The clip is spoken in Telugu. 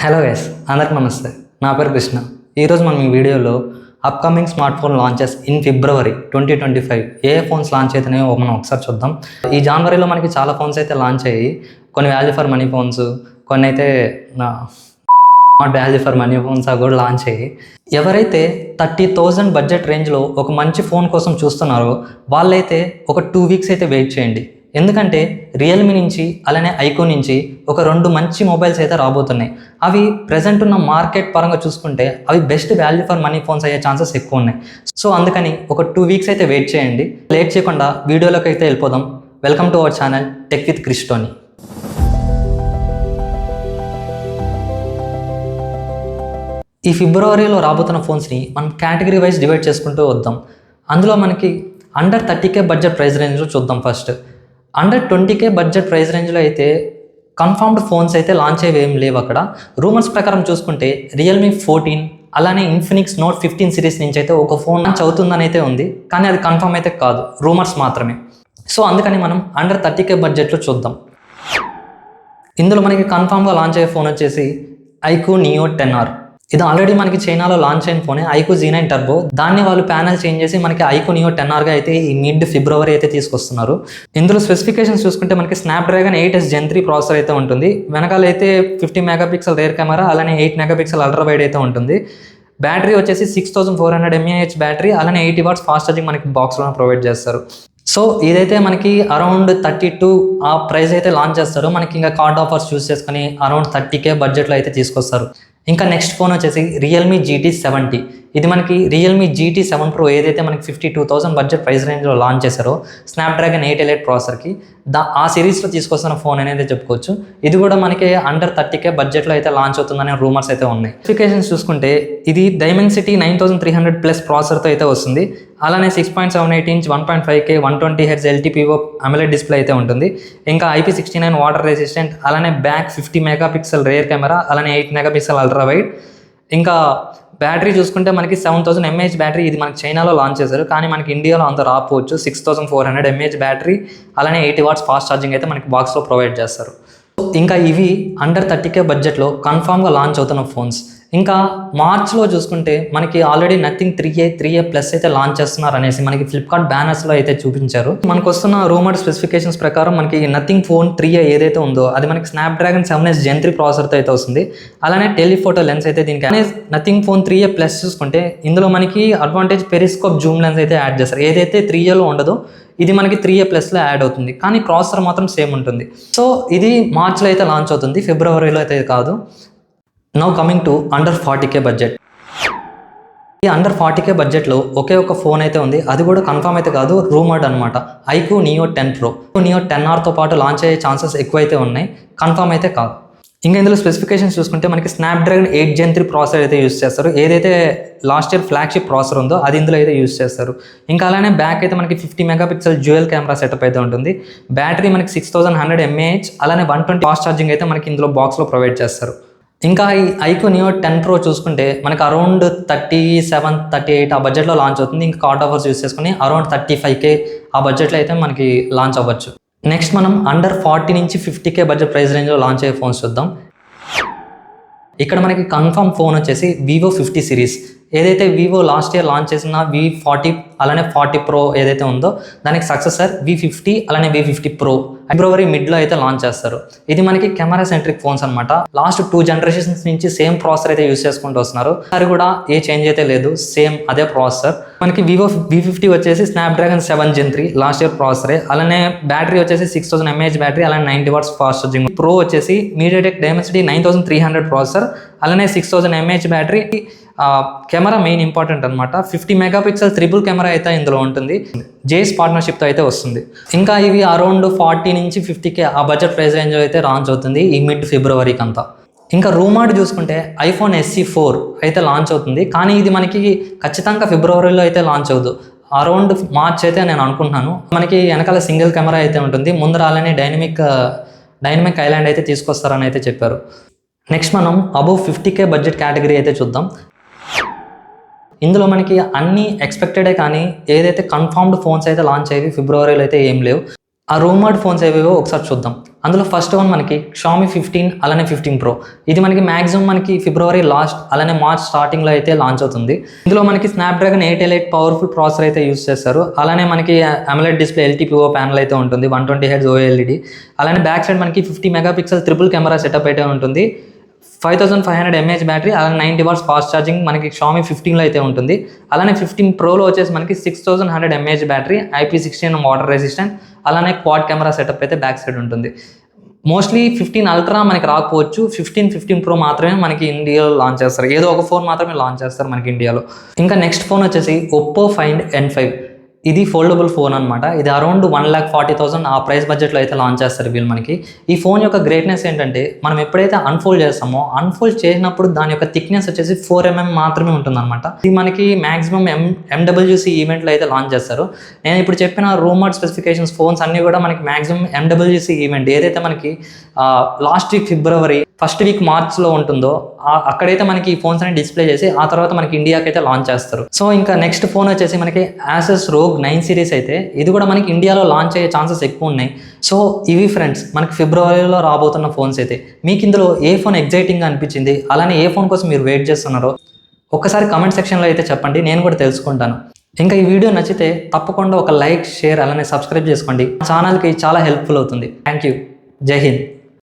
హలో గైస్, అందరికి నమస్తే. నా పేరు కృష్ణ. ఈరోజు మనం ఈ వీడియోలో upcoming smart phone launches in February 2025 ఏ ఫోన్స్ లాంచ్ అవుతున్నాయో మనం ఒకసారి చూద్దాం. ఈ జనవరిలో మనకి చాలా ఫోన్స్ అయితే లాంచ్ అయ్యి, కొన్ని వాల్యూ ఫర్ మనీ ఫోన్స్, కొన్ని అయితే not value for money phones అవి కూడా లాంచ్ అయ్యి. ఎవరైతే 30,000 బడ్జెట్ రేంజ్లో ఒక మంచి ఫోన్ కోసం చూస్తున్నారో వాళ్ళైతే ఒక 2 వీక్స్ అయితే వెయిట్ చేయండి. ఎందుకంటే రియల్మీ నుంచి అలానే ఐకో నుంచి ఒక 2 మంచి మొబైల్స్ అయితే రాబోతున్నాయి. అవి ప్రజెంట్ ఉన్న మార్కెట్ పరంగా చూసుకుంటే అవి best value for money phones అయ్యే ఛాన్సెస్ ఎక్కువ ఉన్నాయి. సో అందుకని ఒక 2 వీక్స్ అయితే వెయిట్ చేయండి. లేట్ చేయకుండా వీడియోలోకి అయితే వెళ్ళిపోదాం. Welcome to our channel tech with క్రిస్టోని. ఈ ఫిబ్రవరిలో రాబోతున్న ఫోన్స్ని మనం కేటగిరీ వైజ్ డివైడ్ చేసుకుంటూ వద్దాం. అందులో మనకి అండర్ 30K బడ్జెట్ ప్రైస్ రేంజ్లో చూద్దాం. First under 20K budget price రేంజ్లో అయితే కన్ఫర్మ్డ్ ఫోన్స్ అయితే లాంచ్ అయ్యేవి ఏం లేవు. అక్కడ రూమర్స్ ప్రకారం చూసుకుంటే రియల్మీ 14 అలానే ఇన్ఫినిక్స్ నోట్ 15 సిరీస్ నుంచి అయితే ఒక ఫోన్ లాంచ్ అవుతుందని అయితే ఉంది, కానీ అది కన్ఫర్మ్ అయితే కాదు, రూమర్స్ మాత్రమే. సో అందుకని మనం అండర్ 30K బడ్జెట్లో చూద్దాం. ఇందులో మనకి కన్ఫామ్గా లాంచ్ అయ్యే ఫోన్ వచ్చేసి ఐకో నియో 10R. ఇది ఆల్రెడీ మనకి చైనాలో లాంచ్ అయిన ఫోనే, ఐకో Z9 టర్బో. దాన్ని వాళ్ళు ప్యానల్ చేంజ్ చేసి మనకి ఐకో నియో 10Rగా అయితే ఈ మిడ్ ఫిబ్రవరి అయితే తీసుకొస్తున్నారు. ఇందులో స్పెసిఫికేషన్స్ చూసుకుంటే మనకి స్నాప్డ్రాగన్ 8S Gen 3 ప్రాసెసర్ అయితే ఉంటుంది. వెనకాల అయితే 50 మెగాపిక్సెల్ రేర్ కెమెరా అలానే 8 మెగాపిక్సెల్ అల్ట్రా వైడ్ అయితే ఉంటుంది. బ్యాటరీ వచ్చేసి 6400 mAh బ్యాటరీ అలానే 80 వాట్స్ ఫాస్ట్ ఛార్జింగ్ మనకి బాక్స్లో ప్రొవైడ్ చేస్తారు. సో ఇదైతే మనకి అరౌండ్ 32 ఆ ప్రైస్ అయితే లాంచ్ చేస్తారు. మనకి ఇంకా కార్డ్ ఆఫర్స్ చూస్ చేసుకుని అరౌండ్ 30K బడ్జెట్లో అయితే తీసుకొస్తారు. ఇంకా నెక్స్ట్ ఫోన్ వచ్చేసి రియల్మీ GT 70. ఇది మనకి రియల్మీ GT 7 Pro ఏదైతే మనకి 52,000 బడ్జెట్ ప్రైస్ రేంజ్లో లాంచ్ చేశారో స్నాప్డ్రాగన్ 8 ఎలైట్ ప్రాసెసర్కి ఆ సిరీస్లో తీసుకొస్తున్న ఫోన్ అనేది చెప్పుకోవచ్చు. ఇది కూడా మనకి అండర్ 30K బడ్జెట్లో అయితే లాంచ్ అవుతుందనే రూమర్స్ అయితే ఉన్నాయి. స్పెసిఫికేషన్స్ చూసుకుంటే ఇది డైమెన్సిటీ 9300+ ప్రాసెసర్తో అయితే వస్తుంది. అలానే 6.78 inch 1.5K 120Hz LTPO AMOLED display అయితే ఉంటుంది. ఇంకా IP69 వాటర్ రెసిస్టెంట్ అలానే బ్యాక్ 50 మెగాపిక్సెల్ రేర్ కెమెరా అలానే 8 మెగాపిక్సెల్ అల్ట్రా వైడ్. ఇంకా బ్యాటరీ చూసుకుంటే మనకి 7000 mAh బ్యాటరీ. ఇది మనకి చైనాలో లాంచ్ చేశారు, కానీ మనకి ఇండియాలో అంత రాకపోవచ్చు. 6400 mAh బ్యాటరీ అలానే 80 వాట్స్ ఫాస్ట్ ఛార్జింగ్ అయితే మనకి బాక్స్లో ప్రొవైడ్ చేస్తారు. ఇంకా ఇవి అండర్ 30K బడ్జెట్లో కన్ఫామ్గా లాంచ్ అవుతున్న ఫోన్స్. ఇంకా మార్చ్లో చూసుకుంటే మనకి ఆల్రెడీ నథింగ్ 3A ప్లస్ అయితే లాంచ్ చేస్తున్నారు అనేసి మనకి ఫ్లిప్కార్ట్ బ్యానర్స్లో అయితే చూపించారు. మనకు వస్తున్న రూమర్ స్పెసిఫికేషన్స్ ప్రకారం మనకి నథింగ్ ఫోన్ 3A ఏదైతే ఉందో అది మనకి స్నాప్డ్రాగన్ 7S Gen 3 ప్రాసెసర్తో అయితే వస్తుంది. అలానే టెలిఫోటో లెన్స్ అయితే దీనికి నథింగ్ ఫోన్ 3A ప్లస్ చూసుకుంటే ఇందులో మనకి అడ్వాంటేజ్ పెరిస్కోప్ జూమ్ లెన్స్ అయితే యాడ్ చేస్తారు. ఏదైతే 3Aలో ఉండదో ఇది మనకి 3A ప్లస్లో యాడ్ అవుతుంది, కానీ ప్రాసెసర్ మాత్రం సేమ్ ఉంటుంది. సో ఇది మార్చ్లో అయితే లాంచ్ అవుతుంది, ఫిబ్రవరిలో అయితే కాదు. Now coming to under 40K budget. ఈ అండర్ 40K బడ్జెట్లో ఒకే ఒక ఫోన్ అయితే ఉంది, అది కూడా కన్ఫర్మ్ అయితే కాదు, రూమర్డ్ అనమాట. IQOO neo 10 Pro. నియో 10Rతో పాటు లాంచ్ అయ్యే ఛాన్సెస్ ఎక్కువైతే ఉన్నాయి, కన్ఫర్మ్ అయితే కాదు. ఇంకా ఇందులో స్పెసిఫికేషన్స్ చూసుకుంటే మనకి స్నాప్డ్రాగన్ 8 Gen 3 ప్రాసెసర్ అయితే యూస్ చేస్తారు. ఏదైతే లాస్ట్ ఇయర్ ఫ్లాగ్షిప్ ప్రాసెసర్ ఉందో అది ఇందులో అయితే యూస్ చేస్తారు. ఇంకా అలానే బ్యాక్ అయితే మనకి 50 మెగాపిక్సెల్ డ్యూయల్ కెమెరా సెటప్ అయితే ఉంటుంది. బ్యాటరీ మనకి 6100 mAh అలానే 120 ఫాస్ట్ ఛార్జింగ్ అయితే మనకి ఇందులో బాక్స్లో ప్రొవైడ్ చేస్తారు. ఇంకా ఈ ఐకో నియో 10 Pro చూసుకుంటే మనకి అరౌండ్ 37-38 ఆ బడ్జెట్లో లాంచ్ అవుతుంది. ఇంకా కార్డ్ ఆఫర్స్ యూస్ చేసుకుని అరౌండ్ 35K ఆ బడ్జెట్లో అయితే మనకి లాంచ్ అవ్వచ్చు. నెక్స్ట్ మనం అండర్ 40 నుంచి 50K బడ్జెట్ ప్రైస్ రేంజ్లో లాంచ్ అయ్యే ఫోన్స్ చూద్దాం. ఇక్కడ మనకి కన్ఫర్మ్ ఫోన్ వచ్చేసి వివో 50 సిరీస్. ఏదైతే వివో లాస్ట్ ఇయర్ లాంచ్ చేసిన V40 అలానే 40 Pro ఏదైతే ఉందో దానికి సక్సెసర్ V50 అలానే V50 Pro ఫిబ్రవరి మిడ్లో అయితే లాంచ్ చేస్తారు. ఇది మనకి కెమెరా సెంట్రిక్ ఫోన్స్ అనమాట. లాస్ట్ 2 జనరేషన్స్ నుంచి సేమ్ ప్రాసెసర్ అయితే యూస్ చేసుకుంటూ వస్తున్నారు. అది కూడా ఏ చేంజ్ అయితే లేదు, సేమ్ అదే ప్రాసెసర్. మనకి వివో V50 వచ్చేసి స్నాప్డ్రాగన్ 7 Gen 3 లాస్ట్ ఇయర్ ప్రాసెసరే. అలానే బ్యాటరీ వచ్చేసి 6000 mAh బ్యాటరీ అలానే 90 వాట్స్ ఫాస్ట్ ఛార్జింగ్. ప్రో వచ్చేసి మీడియాటెక్ డైమెన్సిటీ 9300 ప్రాసెసర్ అలానే 6000 mAh battery. Camera main important అనమాట. 50 మెగాపిక్సెల్ ట్రిపుల్ కెమెరా అయితే ఇందులో ఉంటుంది. జేస్ పార్ట్నర్షిప్తో అయితే వస్తుంది. ఇంకా ఇవి అరౌండ్ 40 నుంచి 50K ఆ బడ్జెట్ ప్రైస్ రేంజ్ అయితే లాంచ్ అవుతుంది ఈ మిడ్ ఫిబ్రవరికి అంతా. ఇంకా రూమర్డ్ చూసుకుంటే ఐఫోన్ SE 4 అయితే లాంచ్ అవుతుంది, కానీ ఇది మనకి ఖచ్చితంగా ఫిబ్రవరిలో అయితే లాంచ్ అవుతుంది. అరౌండ్ మార్చ్ అయితే నేను అనుకుంటున్నాను. మనకి వెనకాల సింగిల్ కెమెరా అయితే ఉంటుంది, ముందర అలానే డైనమిక్ ఐలాండ్ అయితే తీసుకొస్తారని అయితే చెప్పారు. నెక్స్ట్ మనం అబౌవ్ 50K బడ్జెట్ కేటగిరీ అయితే చూద్దాం. ఇందులో మనకి అన్ని ఎక్స్పెక్టెడే, కానీ ఏదైతే కన్ఫర్మ్డ్ ఫోన్స్ అయితే లాంచ్ అయ్యేవి ఫిబ్రవరిలో అయితే ఏం లేవు. ఆ రూమర్డ్ ఫోన్స్ ఏవేవో ఒకసారి చూద్దాం. అందులో ఫస్ట్ వన్ మనకి Xiaomi 15 అలానే 15 Pro. ఇది మనకి మ్యాక్సిమం మనకి ఫిబ్రవరి లాస్ట్ అలానే మార్చ్ స్టార్టింగ్లో అయితే లాంచ్ అవుతుంది. ఇందులో మనకి స్నాప్డ్రాగన్ 888 పవర్ఫుల్ ప్రాసెసర్ అయితే యూస్ చేస్తారు. అలానే మనకి AMOLED డిస్ప్లే LTPO ప్యానల్ అయితే ఉంటుంది, 120Hz OLED. అలానే బ్యాక్ సైడ్ మనకి 50 మెగాపిక్సెల్ ట్రిపుల్ కెమెరా సెటప్ అయితే ఉంటుంది, 5500 mAh బ్యాటరీ, అలానే 90 వాట్స్ ఫాస్ట్ ఛార్జింగ్ మనకి Xiaomi 15లో అయితే ఉంటుంది. అలానే 15 Proలో వచ్చేసి మనకి 6100 mAh battery, IP16 water resistant, అలానే క్వాడ్ కెమెరా సెటప్ అయితే బ్యాక్ సైడ్ ఉంటుంది. మోస్ట్లీ 15 అల్ట్రా మనకి రాకపోవచ్చు, 15 Pro మాత్రమే మనకి ఇండియాలో లాంచ్ చేస్తారు. ఏదో ఒక ఫోన్ మాత్రమే లాంచ్ చేస్తారు మనకి ఇండియాలో. ఇంకా నెక్స్ట్ ఫోన్ వచ్చేసి Oppo Find N5. ఇది ఫోల్డబుల్ ఫోన్ అనమాట. ఇది అరౌండ్ 1,40,000 ఆ ప్రైస్ బడ్జెట్లో అయితే లాంచ్ చేస్తారు వీళ్ళు మనకి. ఈ ఫోన్ యొక్క గ్రేట్నెస్ ఏంటంటే మనం ఎప్పుడైతే అన్ఫోల్డ్ చేస్తామో అన్ఫోల్డ్ చేసినప్పుడు దాని యొక్క థిక్నెస్ వచ్చేసి 4mm మాత్రమే ఉంటుందన్నమాట. ఇది మనకి మాక్సిమం MWC ఈవెంట్లో అయితే లాంచ్ చేస్తారు. నేను ఇప్పుడు చెప్పిన రూమర్డ్ స్పెసిఫికేషన్స్ ఫోన్స్ అన్నీ కూడా మనకి మాక్సిమం MWC ఈవెంట్ ఏదైతే మనకి లాస్ట్ వీక్ ఫిబ్రవరి ఫస్ట్ వీక్ మార్చ్లో ఉంటుందో అక్కడైతే మనకి ఈ ఫోన్స్ అని డిస్ప్లే చేసి ఆ తర్వాత మనకి ఇండియాకి అయితే లాంచ్ చేస్తారు. సో ఇంకా నెక్స్ట్ ఫోన్ వచ్చేసి మనకి Asus ROG 9 సిరీస్ అయితే ఇది కూడా మనకి ఇండియాలో లాంచ్ అయ్యే ఛాన్సెస్ ఎక్కువ ఉన్నాయి. సో ఇవి ఫ్రెండ్స్ మనకి ఫిబ్రవరిలో రాబోతున్న ఫోన్స్ అయితే. మీకు ఇందులో ఏ ఫోన్ ఎగ్జైటింగ్గా అనిపించింది, అలానే ఏ ఫోన్ కోసం మీరు వెయిట్ చేస్తున్నారో ఒక్కసారి కామెంట్ సెక్షన్లో అయితే చెప్పండి, నేను కూడా తెలుసుకుంటాను. ఇంకా ఈ వీడియో నచ్చితే తప్పకుండా ఒక లైక్, షేర్, అలానే సబ్స్క్రైబ్ చేసుకోండి. ఛానల్కి చాలా హెల్ప్ఫుల్ అవుతుంది. Thank you. జై హింద్.